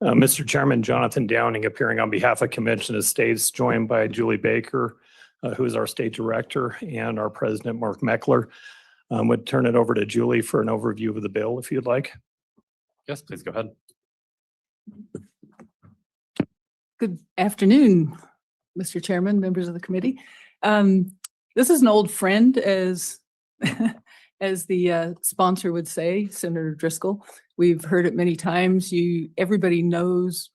Mr. Chairman, Jonathan Downing appearing on behalf of Convention of States, joined by Julie Baker, who is our state director, and our president, Mark Meckler. Would turn it over to Julie for an overview of the bill, if you'd like. Yes, please go ahead. Good afternoon, Mr. Chairman, members of the committee. This is an old friend, as as the sponsor would say, Senator Driscoll. We've heard it many times. Everybody knows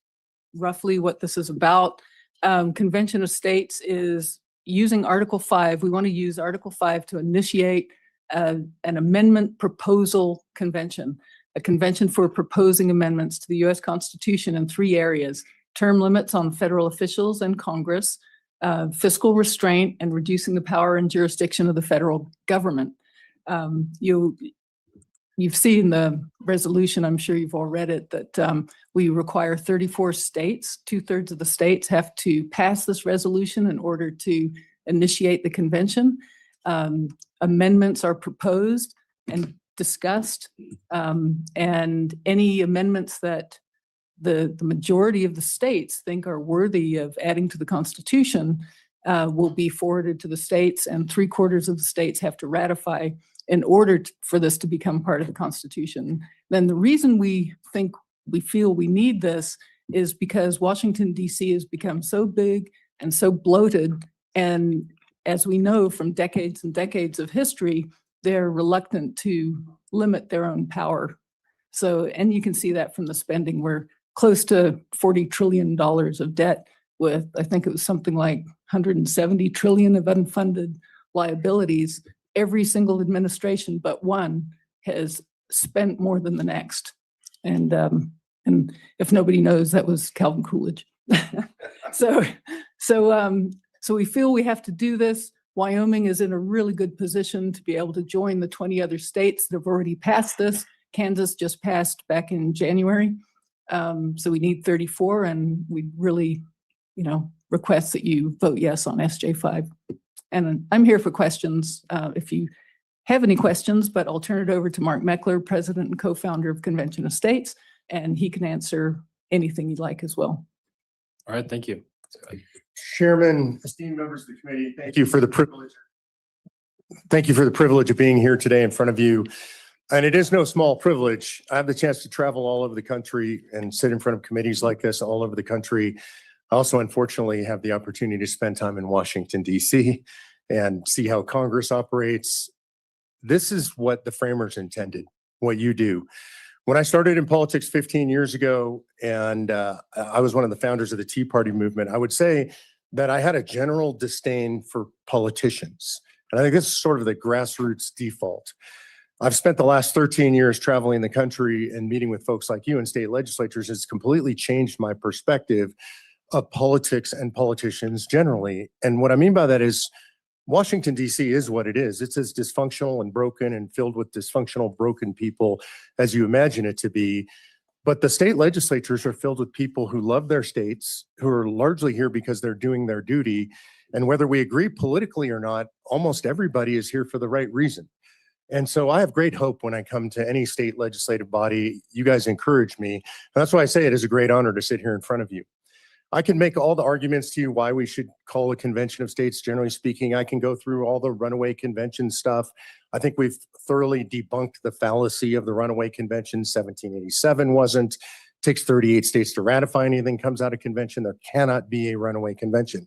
roughly what this is about. Convention of States is using Article 5. We want to use Article 5 to initiate an amendment proposal convention, a convention for proposing amendments to the U.S. Constitution in 3 areas: term limits on federal officials and Congress, fiscal restraint, and reducing the power and jurisdiction of the federal government. You've seen the resolution, I'm sure you've all read it, that we require 34 states, 2/3 of the states have to pass this resolution in order to initiate the convention. Amendments are proposed and discussed, and any amendments that the majority of the states think are worthy of adding to the Constitution will be forwarded to the states, and 3/4 of the states have to ratify in order for this to become part of the Constitution. Then the reason we feel we need this is because Washington, D.C. has become so big and so bloated, and as we know from decades and decades of history, they're reluctant to limit their own power. So, and you can see that from the spending. We're close to $40 trillion of debt, with, I think it was something like 170 trillion of unfunded liabilities. Every single administration but one has spent more than the next. And if nobody knows, that was Calvin Coolidge. So we feel we have to do this. Wyoming is in a really good position to be able to join the 20 other states that have already passed this. Kansas just passed back in January. So we need 34, and we really, request that you vote yes on SJ5. And I'm here for questions if you have any questions, but I'll turn it over to Mark Meckler, president and co-founder of Convention of States, and he can answer anything you'd like as well. All right, thank you. Chairman, esteemed members of the committee, thank you for the privilege. Thank you for the privilege of being here today in front of you. And it is no small privilege. I have the chance to travel all over the country and sit in front of committees like this all over the country. I also, unfortunately, have the opportunity to spend time in Washington, D.C. and see how Congress operates. This is what the framers intended, what you do. When I started in politics 15 years ago, and I was one of the founders of the Tea Party movement, I would say that I had a general disdain for politicians. And I think this is sort of the grassroots default. I've spent the last 13 years traveling the country and meeting with folks like you in state legislatures. It's completely changed my perspective of politics and politicians generally. And what I mean by that is Washington, D.C. is what it is. It's as dysfunctional and broken and filled with dysfunctional, broken people as you imagine it to be. But the state legislatures are filled with people who love their states, who are largely here because they're doing their duty. And whether we agree politically or not, almost everybody is here for the right reason. And so I have great hope when I come to any state legislative body. You guys encourage me. And that's why I say it is a great honor to sit here in front of you. I can make all the arguments to you why we should call a convention of states, generally speaking. I can go through all the runaway convention stuff. I think we've thoroughly debunked the fallacy of the runaway convention. 1787 wasn't. It takes 38 states to ratify anything comes out of convention. There cannot be a runaway convention.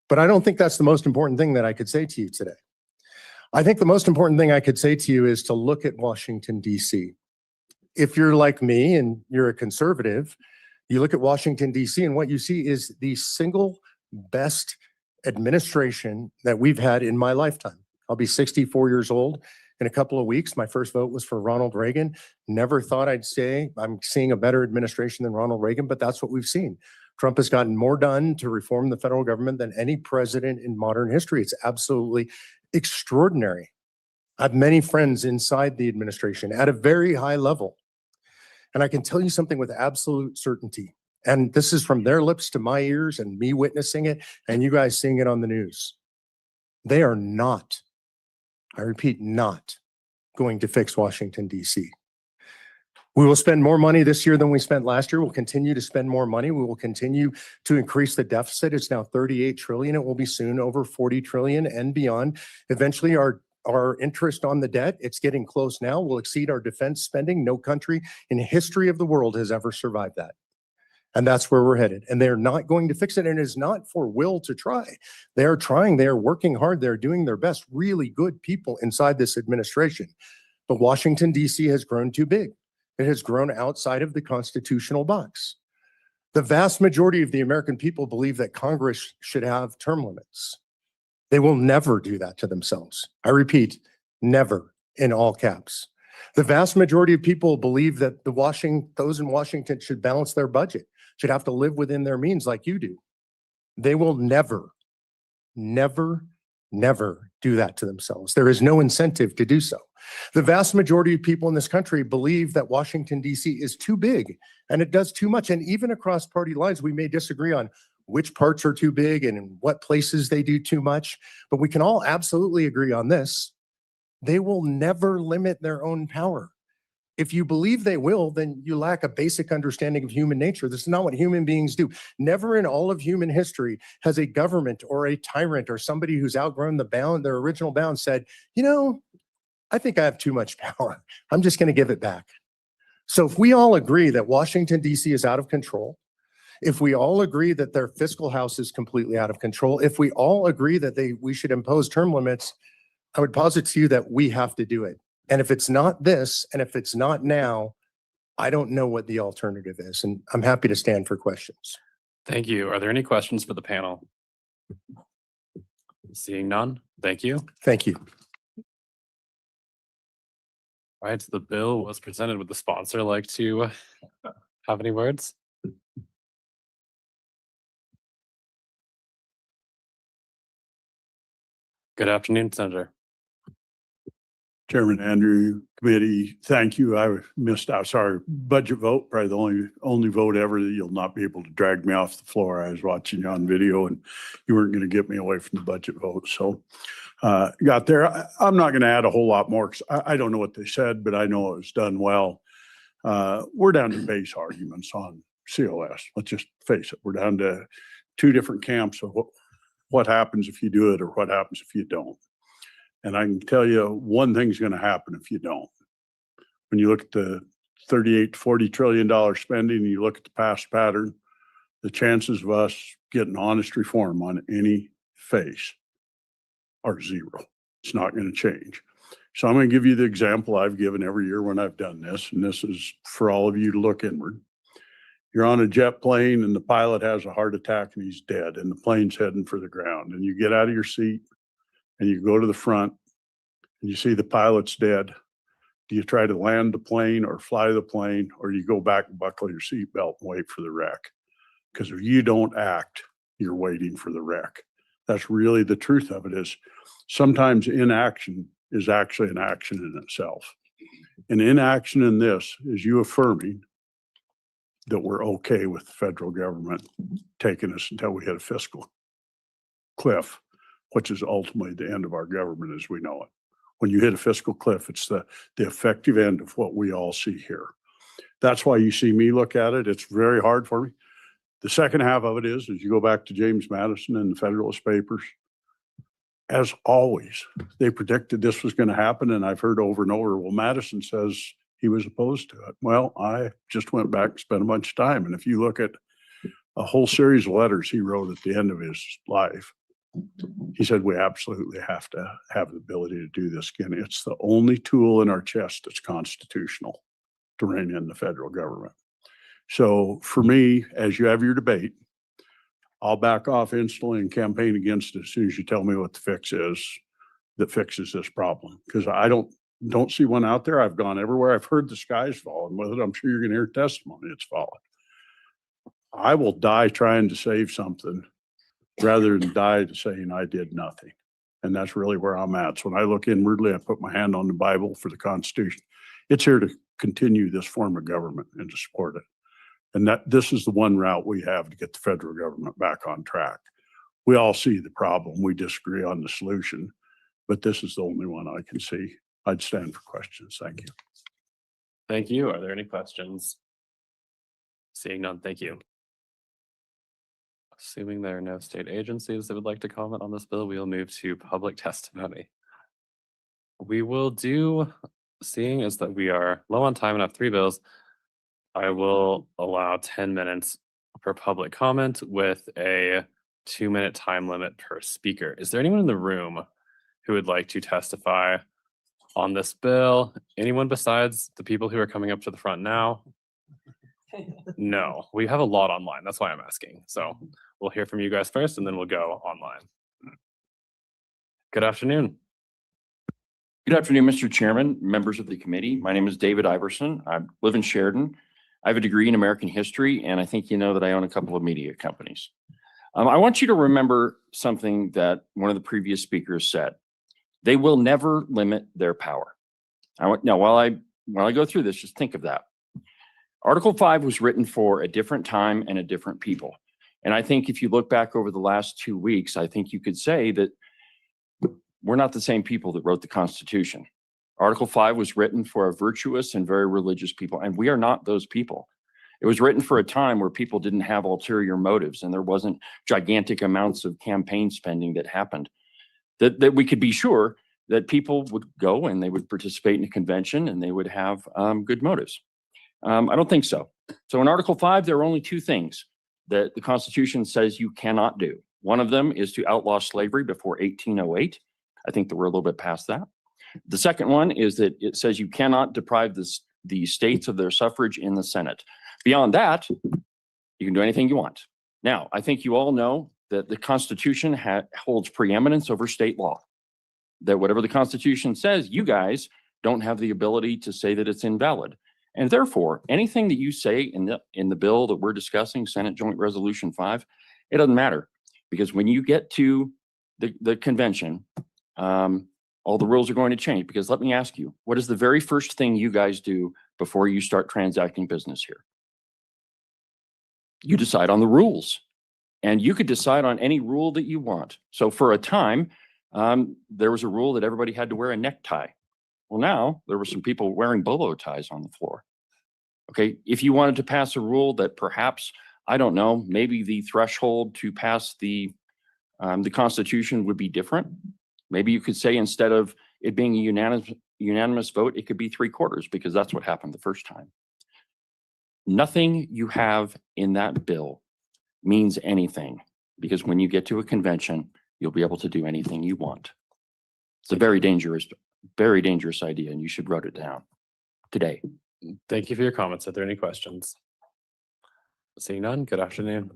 But I don't think that's the most important thing that I could say to you today. I think the most important thing I could say to you is to look at Washington, D.C. If you're like me and you're a conservative, you look at Washington, D.C., and what you see is the single best administration that we've had in my lifetime. I'll be 64 years old in a couple of weeks. My first vote was for Ronald Reagan. Never thought I'd say I'm seeing a better administration than Ronald Reagan, but that's what we've seen. Trump has gotten more done to reform the federal government than any president in modern history. It's absolutely extraordinary. I have many friends inside the administration at a very high level. And I can tell you something with absolute certainty. And this is from their lips to my ears and me witnessing it and you guys seeing it on the news. They are not, I repeat, not going to fix Washington, D.C. We will spend more money this year than we spent last year. We'll continue to spend more money. We will continue to increase the deficit. It's now 38 trillion. It will be soon over 40 trillion and beyond. Eventually, our interest on the debt, it's getting close now, will exceed our defense spending. No country in the history of the world has ever survived that. And that's where we're headed. And they're not going to fix it. And it's not for will to try. They are trying. They are working hard. They're doing their best. Really good people inside this administration. But Washington, D.C. has grown too big. It has grown outside of the constitutional box. The vast majority of the American people believe that Congress should have term limits. They will never do that to themselves. I repeat, never, in all caps. The vast majority of people believe that those in Washington should balance their budget, should have to live within their means like you do. They will never, never, never do that to themselves. There is no incentive to do so. The vast majority of people in this country believe that Washington, D.C. is too big and it does too much. And even across party lines, we may disagree on which parts are too big and in what places they do too much, but we can all absolutely agree on this. They will never limit their own power. If you believe they will, then you lack a basic understanding of human nature. This is not what human beings do. Never in all of human history has a government or a tyrant or somebody who's outgrown their original bound said, you know, I think I have too much power. I'm just going to give it back. So if we all agree that Washington, D.C. is out of control, if we all agree that their fiscal house is completely out of control, if we all agree that we should impose term limits, I would posit to you that we have to do it. And if it's not this, and if it's not now, I don't know what the alternative is. And I'm happy to stand for questions. Thank you. Are there any questions for the panel? Seeing none, thank you. Thank you. All right, the bill was presented. Would the sponsor like to have any words? Good afternoon, Senator. Chairman Andrew, committee, thank you. I missed out. Sorry, budget vote, probably the only vote ever that you'll not be able to drag me off the floor. I was watching you on video and you weren't going to get me away from the budget vote. So got there. I'm not going to add a whole lot more because I don't know what they said, but I know it was done well. We're down to base arguments on COS. Let's just face it. We're down to two different camps of what happens if you do it or what happens if you don't. And I can tell you one thing's going to happen if you don't. When you look at the $38 to $40 trillion spending, and you look at the past pattern, the chances of us getting honest reform on any face are zero. It's not going to change. So I'm going to give you the example I've given every year when I've done this, and this is for all of you to look inward. You're on a jet plane and the pilot has a heart attack and he's dead and the plane's heading for the ground, and you get out of your seat and you go to the front and you see the pilot's dead. Do you try to land the plane or fly the plane, or you go back and buckle your seatbelt and wait for the wreck? Because if you don't act, you're waiting for the wreck. That's really the truth of it. Is sometimes inaction is actually an action in itself. And inaction in this is you affirming that we're okay with the federal government taking us until we hit a fiscal cliff, which is ultimately the end of our government as we know it. When you hit a fiscal cliff, it's the effective end of what we all see here. That's why you see me look at it. It's very hard for me. The second half of it is, as you go back to James Madison and the Federalist Papers, as always, they predicted this was going to happen. And I've heard over and over, well, Madison says he was opposed to it. Well, I just went back and spent a bunch of time. And if you look at a whole series of letters he wrote at the end of his life, he said, we absolutely have to have the ability to do this again. It's the only tool in our chest that's constitutional to rein in the federal government. So for me, as you have your debate, I'll back off instantly and campaign against it as soon as you tell me what the fix is that fixes this problem. Because I don't see one out there. I've gone everywhere. I've heard the sky's falling with it. I'm sure you're going to hear testimony it's falling. I will die trying to save something rather than die to saying I did nothing. And that's really where I'm at. So when I look inwardly, I put my hand on the Bible for the Constitution. It's here to continue this form of government and to support it. And that this is the one route we have to get the federal government back on track. We all see the problem. We disagree on the solution, but this is the only one I can see. I'd stand for questions. Thank you. Thank you. Are there any questions? Seeing none, thank you. Assuming there are no state agencies that would like to comment on this bill, we will move to public testimony. We will do, seeing as that we are low on time and have 3 bills, I will allow 10 minutes for public comment with a 2-minute time limit per speaker. Is there anyone in the room who would like to testify on this bill? Anyone besides the people who are coming up to the front now? No, we have a lot online. That's why I'm asking. So we'll hear from you guys first and then we'll go online. Good afternoon. Good afternoon, Mr. Chairman, members of the committee. My name is David Iverson. I live in Sheridan. I have a degree in American history, and I think you know that I own a couple of media companies. I want you to remember something that one of the previous speakers said. They will never limit their power. Now, while I go through this, just think of that. Article 5 was written for a different time and a different people. And I think if you look back over the last 2 weeks, I think you could say that we're not the same people that wrote the Constitution. Article 5 was written for a virtuous and very religious people, and we are not those people. It was written for a time where people didn't have ulterior motives and there wasn't gigantic amounts of campaign spending that happened. That we could be sure that people would go and they would participate in a convention and they would have good motives. I don't think so. So in Article 5, there are only 2 things that the Constitution says you cannot do. One of them is to outlaw slavery before 1808. I think that we're a little bit past that. The second one is that it says you cannot deprive the states of their suffrage in the Senate. Beyond that, you can do anything you want. Now, I think you all know that the Constitution holds preeminence over state law. That whatever the Constitution says, you guys don't have the ability to say that it's invalid. And therefore, anything that you say in the bill that we're discussing, Senate Joint Resolution 5, it doesn't matter. Because when you get to the convention, all the rules are going to change. Because let me ask you, what is the very first thing you guys do before you start transacting business here? You decide on the rules. And you could decide on any rule that you want. So for a time, there was a rule that everybody had to wear a necktie. Well, now there were some people wearing bolo ties on the floor. Okay, if you wanted to pass a rule that perhaps, I don't know, maybe the threshold to pass the Constitution would be different. Maybe you could say instead of it being a unanimous vote, it could be 3/4 because that's what happened the first time. Nothing you have in that bill means anything because when you get to a convention, you'll be able to do anything you want. It's a very dangerous idea and you should write it down today. Thank you for your comments. Are there any questions? Seeing none, good afternoon.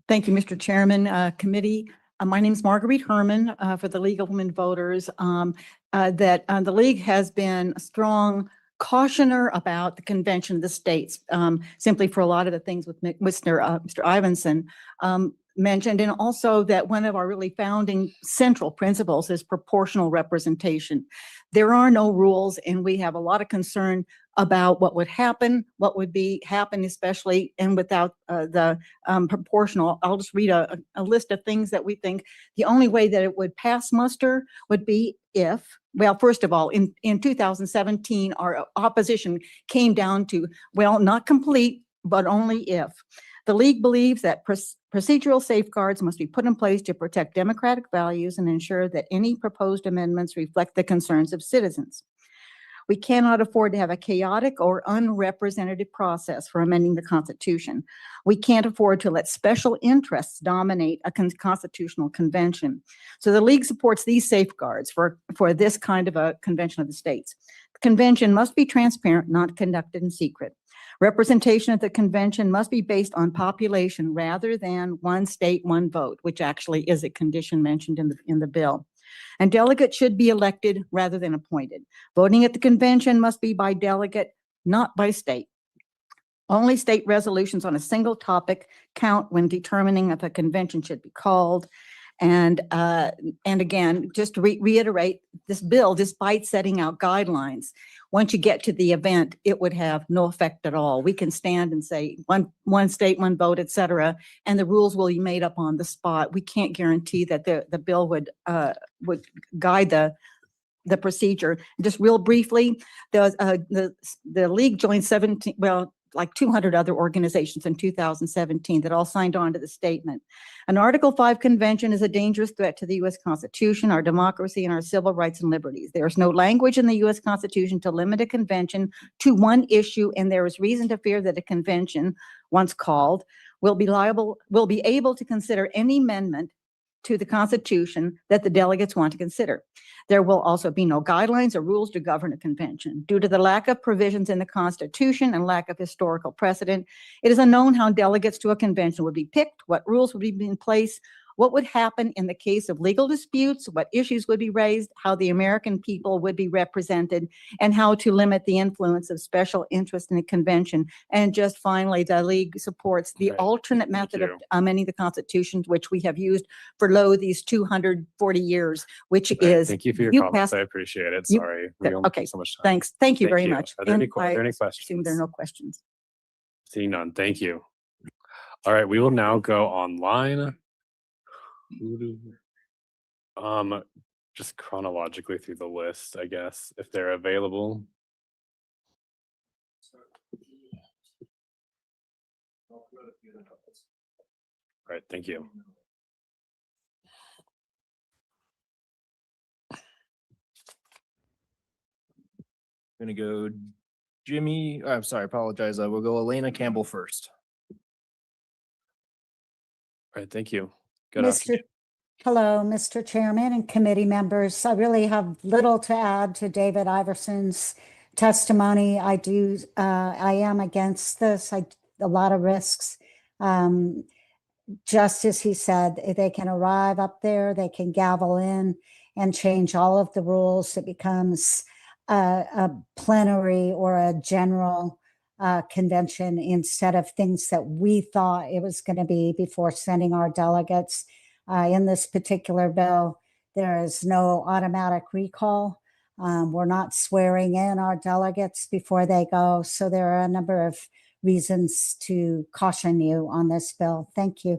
Thank you, Mr. Chairman, committee. My name is Marguerite Herman for the League of Women Voters. The League has been a strong cautioner about the convention of the states, simply for a lot of the things with Mr. Iverson mentioned, and also that one of our really founding central principles is proportional representation. There are no rules, and we have a lot of concern about what would happen, happen, especially and without the proportional. I'll just read a list of things that we think the only way that it would pass muster would be if, well, first of all, in 2017, our opposition came down to, well, not complete, but only if. The League believes that procedural safeguards must be put in place to protect democratic values and ensure that any proposed amendments reflect the concerns of citizens. We cannot afford to have a chaotic or unrepresentative process for amending the Constitution. We can't afford to let special interests dominate a constitutional convention. So the League supports these safeguards for this kind of a convention of the states. The convention must be transparent, not conducted in secret. Representation at the convention must be based on population rather than one state, one vote, which actually is a condition mentioned in the bill. And delegates should be elected rather than appointed. Voting at the convention must be by delegate, not by state. Only state resolutions on a single topic count when determining if a convention should be called. And again, just to reiterate, this bill, despite setting out guidelines, once you get to the event, it would have no effect at all. We can stand and say one state, one vote, et cetera, and the rules will be made up on the spot. We can't guarantee that the bill would guide the the procedure. Just real briefly, the league joined 17, like 200 other organizations in 2017 that all signed on to the statement. An Article 5 convention is a dangerous threat to the U.S. Constitution, our democracy, and our civil rights and liberties. There is no language in the U.S. Constitution to limit a convention to one issue, and there is reason to fear that a convention, once called, will be able to consider any amendment to the Constitution that the delegates want to consider. There will also be no guidelines or rules to govern a convention. Due to the lack of provisions in the Constitution and lack of historical precedent, it is unknown how delegates to a convention would be picked, what rules would be in place, what would happen in the case of legal disputes, what issues would be raised, how the American people would be represented, and how to limit the influence of special interest in a convention. And just finally, the league supports the Right. alternate method of you. amending the Constitution, which we have used for these 240 years, which Right, is, thank you for your you comments. passed- I appreciate it. you- Sorry. We only okay, have so much time. thanks. Thank you Thank very you. much. Are there any And que- are there any I assume there are questions? no questions. Seeing none, thank you. All right, we will now go online. Just chronologically through the list, I guess, if they're available. All right, thank you. Gonna go Jimmy, I'm sorry, apologize. We'll go Elena Campbell first. All right, thank you. Good Mr. afternoon. Hello, Mr. Chairman and committee members. I really have little to add to David Iverson's testimony. I am against this. A lot of risks. Just as he said, they can arrive up there, they can gavel in and change all of the rules. It becomes a plenary or a general convention instead of things that we thought it was going to be before sending our delegates. In this particular bill, there is no automatic recall. We're not swearing in our delegates before they go. So there are a number of reasons to caution you on this bill. Thank you.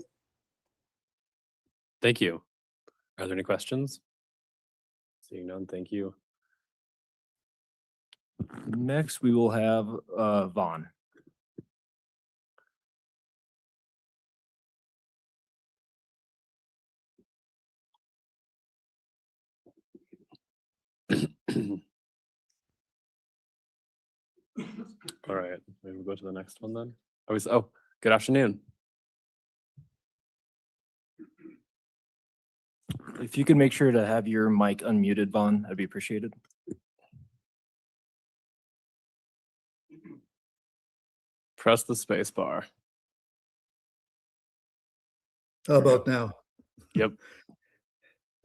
Thank you. Are there any questions? Seeing none, thank you. Next, we will have Vaughn. All right, maybe we'll go to the next one then. Oh, good afternoon. If you could make sure to have your mic unmuted, Vaughn, that'd be appreciated. Press the space bar. How about now? Yep.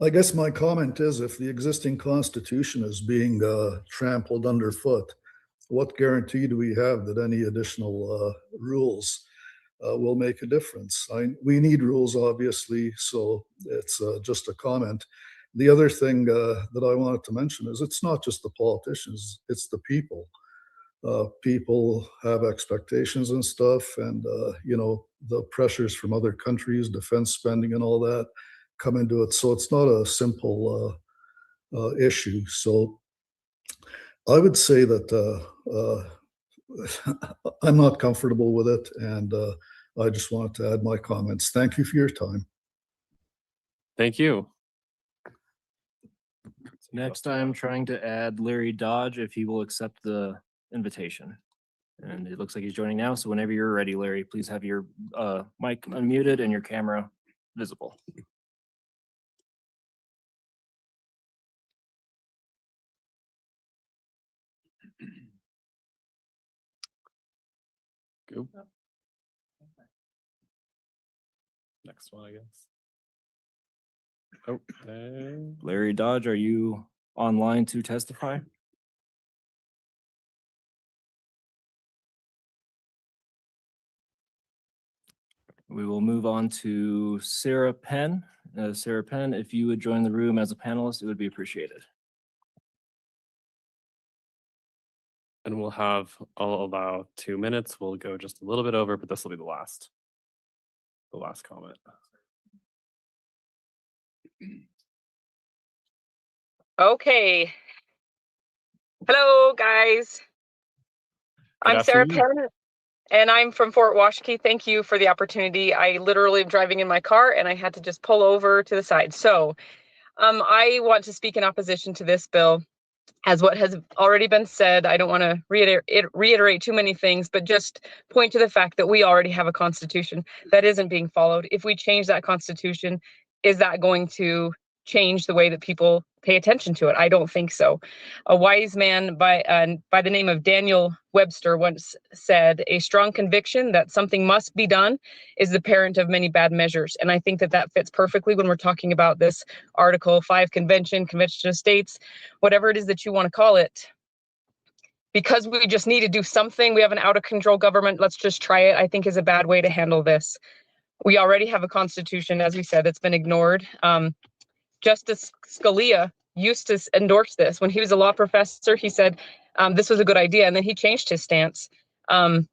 I guess my comment is if the existing constitution is being trampled underfoot, what guarantee do we have that any additional rules will make a difference? We need rules, obviously, so it's just a comment. The other thing that I wanted to mention is it's not just the politicians, it's the people. People have expectations and stuff, and the pressures from other countries, defense spending and all that come into it. So it's not a simple issue. So I would say that I'm not comfortable with it, and I just wanted to add my comments. Thank you for your time. Thank you. Next, I'm trying to add Larry Dodge if he will accept the invitation. And it looks like he's joining now. So whenever you're ready, Larry, please have your mic unmuted and your camera visible. Go. Next one, I guess. Okay. Larry Dodge, are you online to testify? We will move on to Sarah Penn. Sarah Penn, if you would join the room as a panelist, it would be appreciated. And I'll allow 2 minutes. We'll go just a little bit over, but this will be the last comment. Okay, Hello, guys. Good I'm Sarah afternoon. Penn, and I'm from Fort Washakie. Thank you for the opportunity. I literally am driving in my car, and I had to just pull over to the side. So I want to speak in opposition to this bill. As what has already been said, I don't want to reiterate too many things, but just point to the fact that we already have a constitution that isn't being followed. If we change that constitution, is that going to change the way that people pay attention to it? I don't think so. A wise man by the name of Daniel Webster once said, "A strong conviction that something must be done is the parent of many bad measures." And I think that that fits perfectly when we're talking about this Article 5 convention of states, whatever it is that you want to call it. Because we just need to do something, we have an out of control government, let's just try it, I think is a bad way to handle this. We already have a constitution, as we said, that's been ignored. Justice Scalia used to endorse this. When he was a law professor, he said this was a good idea, and then he changed his stance that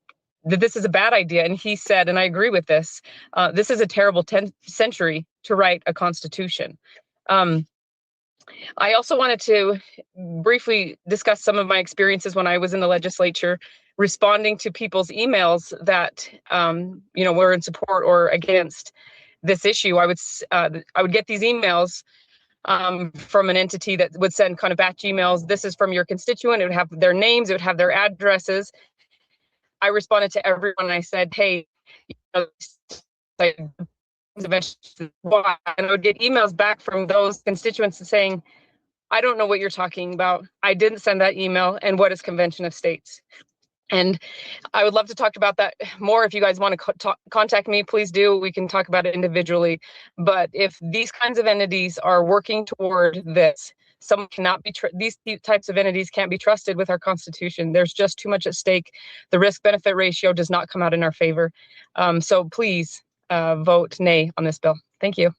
this is a bad idea. And he said, and I agree with this, this is a terrible 10th century to write a constitution. I also wanted to briefly discuss some of my experiences when I was in the legislature, responding to people's emails that were in support or against this issue. I would get these emails from an entity that would send kind of batch emails. This is from your constituent. It would have their names. It would have their addresses. I responded to everyone and I said, hey, eventually, why? And I would get emails back from those constituents saying, I don't know what you're talking about. I didn't send that email. And what is Convention of States? And I would love to talk about that more. If you guys want to contact me, please do. We can talk about it individually. But if these kinds of entities are working toward this, someone cannot be, these types of entities can't be trusted with our Constitution. There's just too much at stake. The risk-benefit ratio does not come out in our favor. So please vote nay on this bill. Thank you.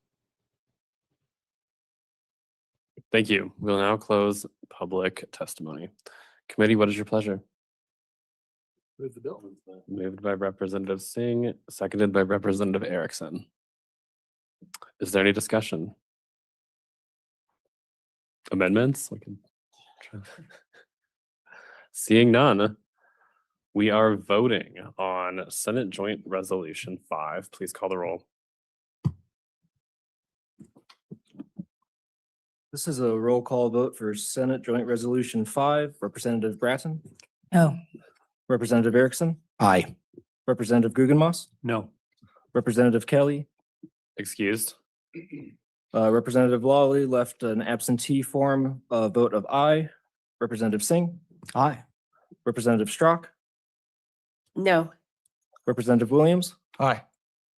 Thank you. We'll now close public testimony. Committee, what is your pleasure? Move the bill. Moved by Representative Singh, seconded by Representative Erickson. Is there any discussion? Amendments? Seeing none, we are voting on Senate Joint Resolution 5. Please call the roll. This is a roll call vote for Senate Joint Resolution 5. Representative Bratton? No. Representative Erickson? Aye. Representative Guggenmoss? No. Representative Kelly? Excused. Representative Lawley left an absentee form, vote of aye. Representative Singh? Aye. Representative Strock? No. Representative Williams? Aye.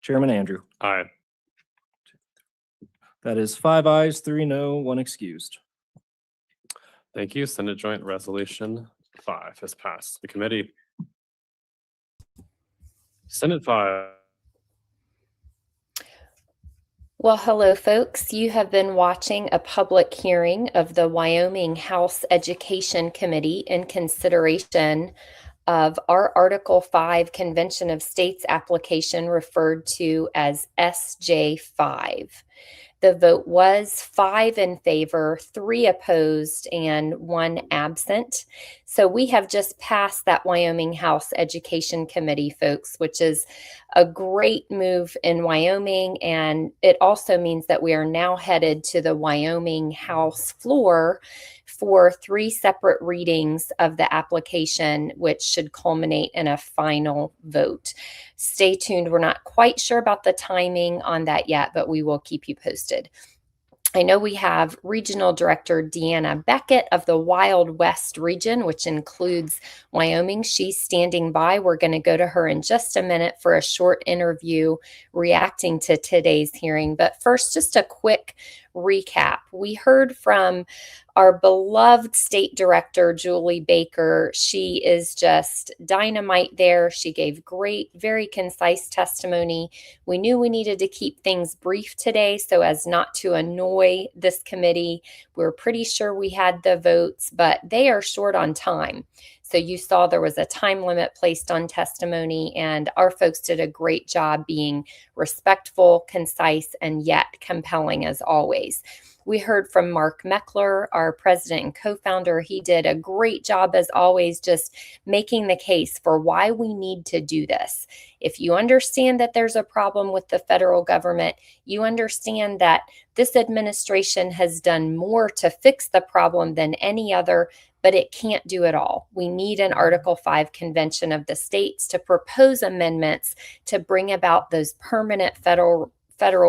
Chairman Andrew? Aye. That is 5 ayes, 3 no, 1 excused. Thank you. Senate Joint Resolution 5 has passed. The committee. Senate 5. Well, hello, folks. You have been watching a public hearing of the Wyoming House Education Committee in consideration of our Article 5 Convention of States application, referred to as SJ5. The vote was 5 in favor, 3 opposed, and 1 absent. So we have just passed that Wyoming House Education Committee, folks, which is a great move in Wyoming. And it also means that we are now headed to the Wyoming House floor for 3 separate readings of the application, which should culminate in a final vote. Stay tuned. We're not quite sure about the timing on that yet, but we will keep you posted. I know we have Regional Director Deanna Beckett of the Wild West region, which includes Wyoming. She's standing by. We're going to go to her in just a minute for a short interview reacting to today's hearing. But first, just a quick recap. We heard from our beloved State Director, Julie Baker. She is just dynamite there. She gave great, very concise testimony. We knew we needed to keep things brief today so as not to annoy this committee. We're pretty sure we had the votes, but they are short on time. So you saw there was a time limit placed on testimony, and our folks did a great job being respectful, concise, and yet compelling as always. We heard from Mark Meckler, our president and co-founder. He did a great job, as always, just making the case for why we need to do this. If you understand that there's a problem with the federal government, you understand that this administration has done more to fix the problem than any other, but it can't do it all. We need an Article 5 convention of the states to propose amendments to bring about those permanent federal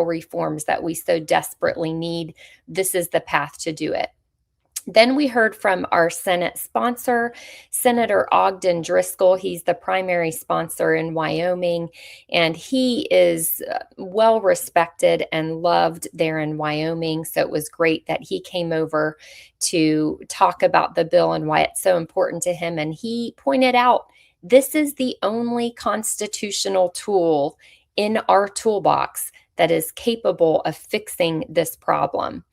reforms that we so desperately need. This is the path to do it. Then we heard from our Senate sponsor, Senator Ogden Driscoll. He's the primary sponsor in Wyoming, and he is well respected and loved there in Wyoming. So it was great that he came over to talk about the bill and why it's so important to him. And he pointed out this is the only constitutional tool in our toolbox that is capable of fixing this problem.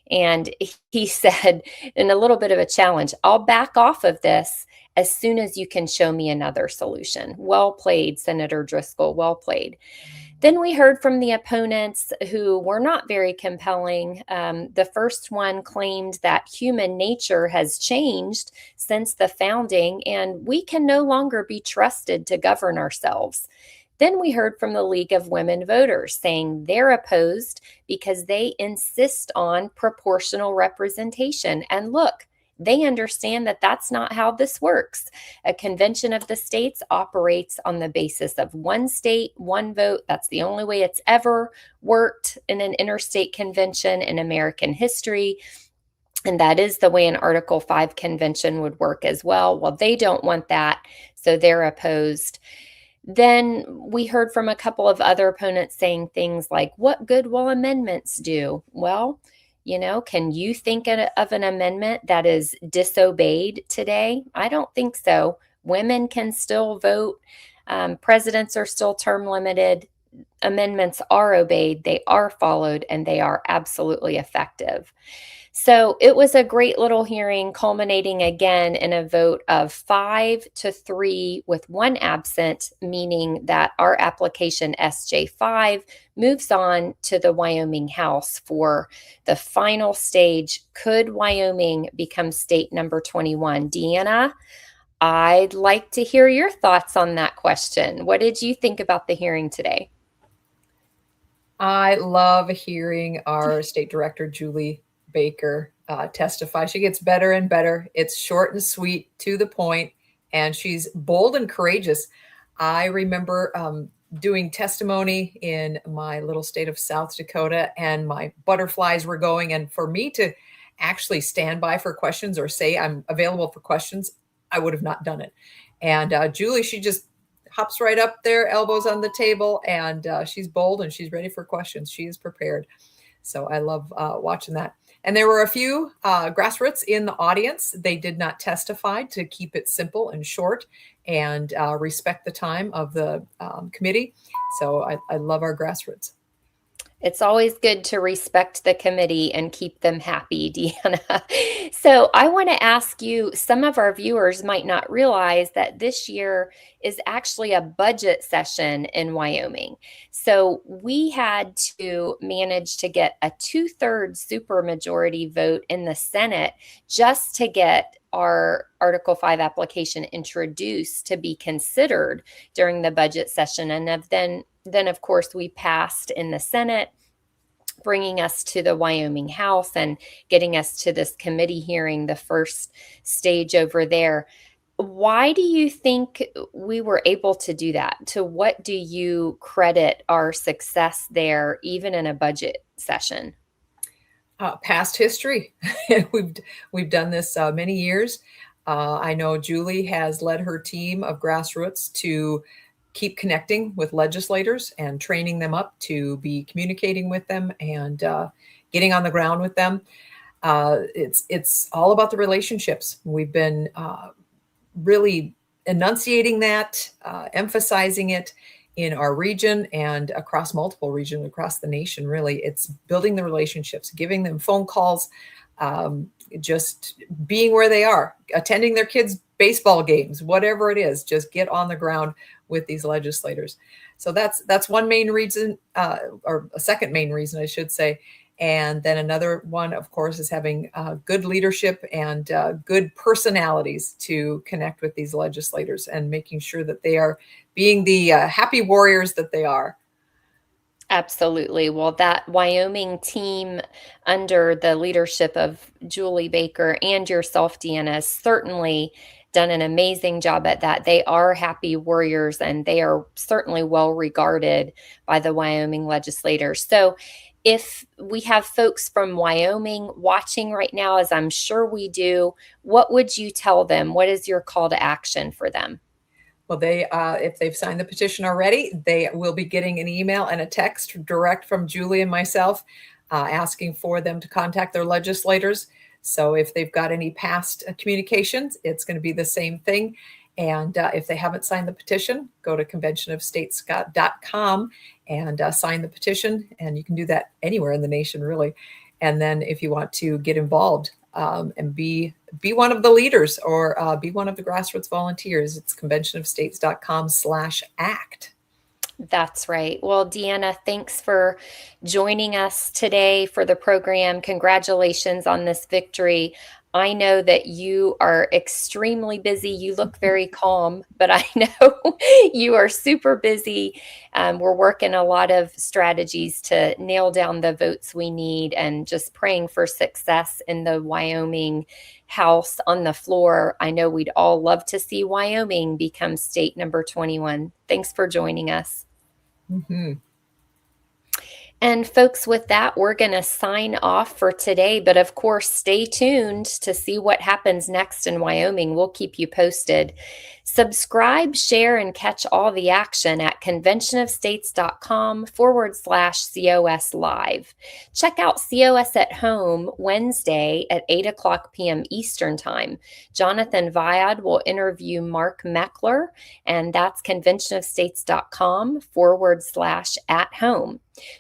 And he said, in a little bit of a challenge, I'll back off of this as soon as you can show me another solution. Well played, Senator Driscoll, well played. Then we heard from the opponents who were not very compelling. The first one claimed that human nature has changed since the founding, and we can no longer be trusted to govern ourselves. Then we heard from the League of Women Voters saying they're opposed because they insist on proportional representation. And look, they understand that that's not how this works. A convention of the states operates on the basis of one state, one vote. That's the only way it's ever worked in an interstate convention in American history. And that is the way an Article 5 convention would work as well. Well, they don't want that, so they're opposed. Then we heard from a couple of other opponents saying things like, what good will amendments do? Well, can you think of an amendment that is disobeyed today? I don't think so. Women can still vote. Presidents are still term limited. Amendments are obeyed, they are followed, and they are absolutely effective. So it was a great little hearing, culminating again in a vote of 5-3 with one absent, meaning that our application SJ5 moves on to the Wyoming House for the final stage. Could Wyoming become state number 21? Deanna, I'd like to hear your thoughts on that question. What did you think about the hearing today? I love hearing our state director, Julie Baker, testify. She gets better and better. It's short and sweet, to the point, and she's bold and courageous. I remember doing testimony in my little state of South Dakota, and my butterflies were going. And for me to actually stand by for questions or say I'm available for questions, I would have not done it. And Julie, she just hops right up there, elbows on the table, and she's bold and she's ready for questions. She is prepared. So I love watching that. And there were a few grassroots in the audience. They did not testify, to keep it simple and short and respect the time of the committee. So I love our grassroots. It's always good to respect the committee and keep them happy, Deanna. So I want to ask you, some of our viewers might not realize that this year is actually a budget session in Wyoming. So we had to manage to get a 2/3 supermajority vote in the Senate just to get our Article 5 application introduced to be considered during the budget session. And then of course, we passed in the Senate, bringing us to the Wyoming House and getting us to this committee hearing, the first stage over there. Why do you think we were able to do that? To what do you credit our success there, even in a budget session? Past history. We've done this many years. I know Julie has led her team of grassroots to keep connecting with legislators and training them up to be communicating with them and getting on the ground with them. It's all about the relationships. We've been really enunciating that, emphasizing it in our region and across multiple regions across the nation. Really, it's building the relationships, giving them phone calls, just being where they are, attending their kids' baseball games, whatever it is, just get on the ground with these legislators. So that's one main reason, or a second main reason, I should say. And then another one, of course, is having good leadership and good personalities to connect with these legislators and making sure that they are being the happy warriors that they are. Absolutely. Well, that Wyoming team under the leadership of Julie Baker and yourself, Deanna, has certainly done an amazing job at that. They are happy warriors and they are certainly well regarded by the Wyoming legislators. So if we have folks from Wyoming watching right now, as I'm sure we do, what would you tell them? What is your call to action for them? Well, they, if they've signed the petition already, they will be getting an email and a text direct from Julie and myself asking for them to contact their legislators. So if they've got any past communications, it's going to be the same thing. And if they haven't signed the petition, go to conventionofstates.com and sign the petition. And you can do that anywhere in the nation, really. And then if you want to get involved and be one of the leaders or be one of the grassroots volunteers, it's conventionofstates.com/act. That's right. Well, Deanna, thanks for joining us today for the program. Congratulations on this victory. I know that you are extremely busy. You look very calm, but I know you are super busy. We're working a lot of strategies to nail down the votes we need and just praying for success in the Wyoming House on the floor. I know we'd all love to see Wyoming become state number 21. Thanks for joining us. Mm-hmm. And folks, with that, we're going to sign off for today. But of course, stay tuned to see what happens next in Wyoming. We'll keep you posted. Subscribe, share, and catch all the action at conventionofstates.com/COS live. Check out COS at Home Wednesday at 8:00 p.m. Eastern Time. Jonathan Viad will interview Mark Meckler, and that's conventionofstates.com/at-home.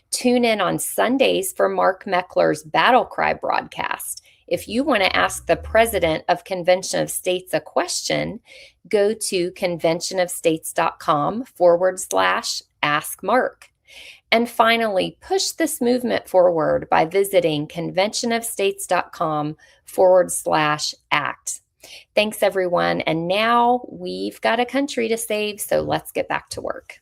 Tune in on Sundays for Mark Meckler's Battle Cry broadcast. If you want to ask the president of Convention of States a question, go to conventionofstates.com/ask Mark. And finally, push this movement forward by visiting conventionofstates.com/act. Thanks, everyone. And now we've got a country to save, so let's get back to work.